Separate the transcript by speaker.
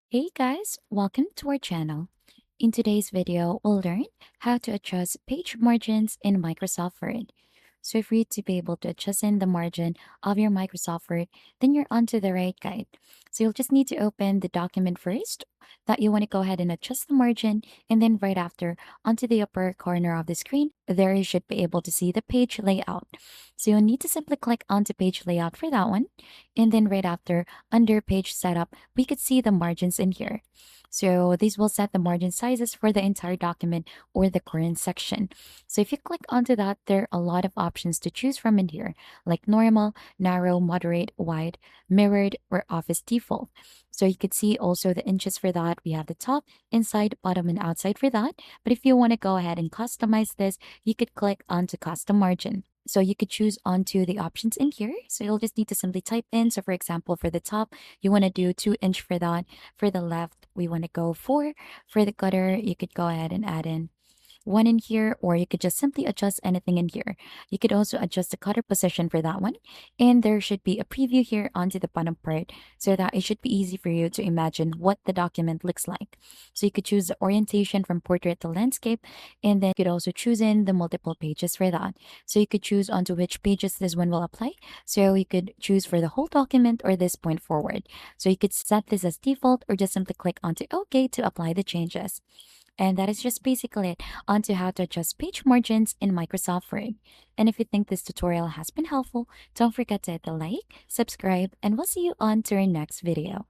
Speaker 1: Hey guys, welcome to our channel. In today's video, we'll learn how to adjust page margins in Microsoft Word. So for you to be able to adjust in the margin of your Microsoft Word, then you're onto the right guide. So you'll just need to open the document first that you want to go ahead and adjust the margin, and then right after, onto the upper corner of the screen, there you should be able to see the page layout. So you'll need to simply click onto page layout for that one, and then right after, under page setup, we could see the margins in here. So these will set the margin sizes for the entire document or the current section. So if you click onto that, there are a lot of options to choose from in here, like normal, narrow, moderate, wide, mirrored, or office default. So you could see also the inches for that. We have the top, inside, bottom, and outside for that. But if you want to go ahead and customize this, you could click onto custom margin. So you could choose onto the options in here. So you'll just need to simply type in. So for example, for the top, you want to do 2 inch for that. For the left, we want to go 4. For the cutter, you could go ahead and add in one in here, or you could just simply adjust anything in here. You could also adjust the cutter position for that one. And there should be a preview here onto the bottom part so that it should be easy for you to imagine what the document looks like. So you could choose the orientation from portrait to landscape, and then you could also choose in the multiple pages for that. So you could choose onto which pages this one will apply. So you could choose for the whole document or this point forward. So you could set this as default or just simply click onto OK to apply the changes. And that is just basically it onto how to adjust page margins in Microsoft Word. And if you think this tutorial has been helpful, don't forget to hit the like, subscribe, and we'll see you on to our next video.